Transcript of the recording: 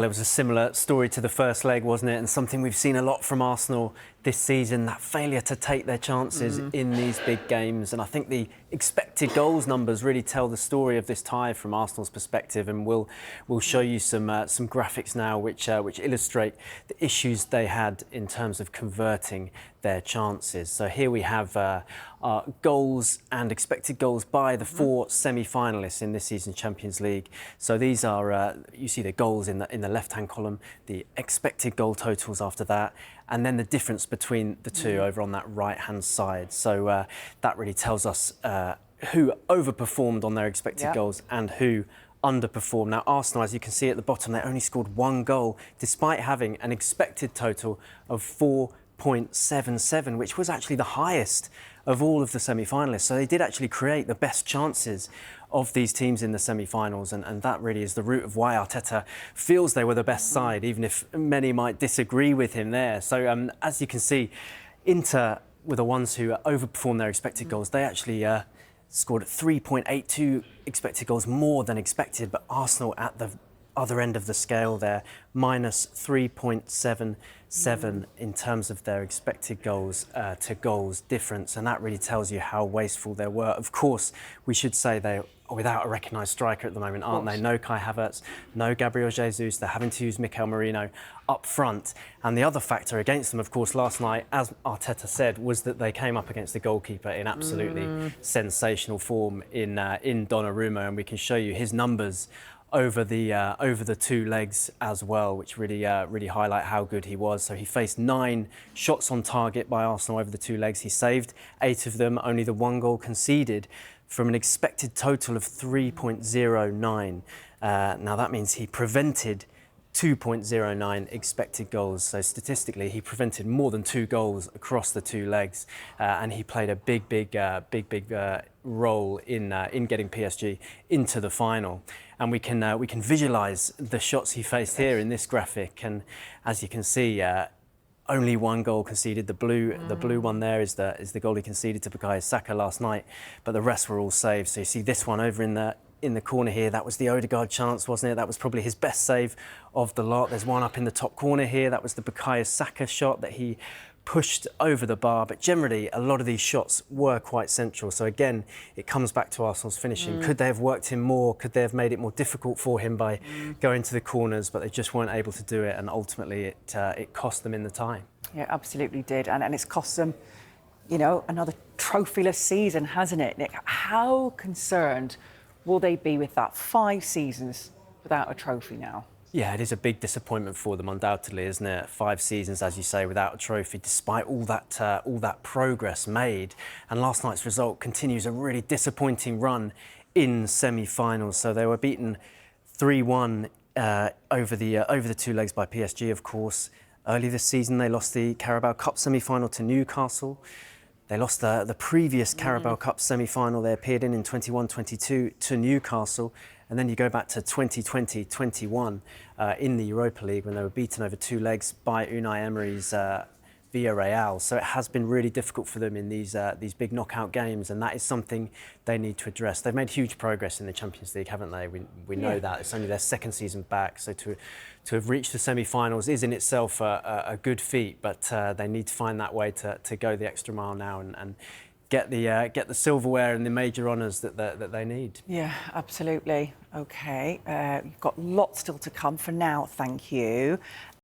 It was a similar story to the first leg, wasn't it? And something we've seen a lot from Arsenal this season, that failure to take their chances in these big games. And I think the expected goals numbers really tell the story of this tie from Arsenal's perspective. And we'll show you some graphics now which illustrate the issues they had in terms of converting their chances. So here we have goals and expected goals by the four semi-finalists in this season's Champions League. So these are, you see the goals in the left-hand column, the expected goal totals after that, and then the difference between the two over on that right-hand side. So that really tells us who overperformed on their expected goals and who underperformed. Now, Arsenal, as you can see at the bottom, they only scored one goal, despite having an expected total of 4.77, which was actually the highest of all of the semi-finalists. So they did actually create the best chances of these teams in the semi-finals, and that really is the root of why Arteta feels they were the best side, even if many might disagree with him there. So as you can see, Inter were the ones who overperformed their expected goals. They actually scored 3.82 expected goals more than expected, but Arsenal at the other end of the scale there, minus 3.77 in terms of their expected goals to goals difference, and that really tells you how wasteful they were. Of course, we should say they are without a recognised striker at the moment, aren't they? No Kai Havertz, no Gabriel Jesus. They're having to use Mikel Merino up front. And the other factor against them, of course, last night, as Arteta said, was that they came up against the goalkeeper in absolutely sensational form in Donnarumma, and we can show you his numbers over the two legs as well, which really highlight how good he was. So he faced 9 shots on target by Arsenal over the two legs. He saved 8 of them, only the 1 goal conceded from an expected total of 3.09. Now that means he prevented 2.09 expected goals. So statistically, he prevented more than 2 goals across the two legs, and he played a big role in getting PSG into the final. And we can visualise the shots he faced here in this graphic, and as you can see, only 1 goal conceded. The blue one there is the goal he conceded to Bukayo Saka last night, but the rest were all saved. So you see this one over in the corner here, that was the Odegaard chance, wasn't it? That was probably his best save of the lot. There's one up in the top corner here. That was the Bukayo Saka shot that he pushed over the bar. But generally, a lot of these shots were quite central. So again, it comes back to Arsenal's finishing. Could they have worked him more? Could they have made it more difficult for him by going to the corners? But they just weren't able to do it. And ultimately, it cost them in the tie. Yeah, absolutely did. And it's cost them, you know, another trophyless season, hasn't it, Nick? How concerned will they be with that? 5 seasons without a trophy now? Yeah, it is a big disappointment for them, undoubtedly, isn't it? 5 seasons, as you say, without a trophy, despite all that progress made. And last night's result continues a really disappointing run in semi-finals. So they were beaten 3-1 over the two legs by PSG, of course. Early this season, they lost the Carabao Cup semi-final to Newcastle. They lost the previous Carabao Cup semi-final they appeared in 21-22 to Newcastle. And then you go back to 2020-21 in the Europa League when they were beaten over 2 legs by Unai Emery's Villarreal. So it has been really difficult for them in these big knockout games, and that is something they need to address. They've made huge progress in the Champions League, haven't they? We know that. It's only their 2nd season back, so to have reached the semi-finals is in itself a good feat, but they need to find that way to go the extra mile now and get the silverware and the major honours that they need. Yeah, absolutely. OK, you've got lots still to come. For now, thank you.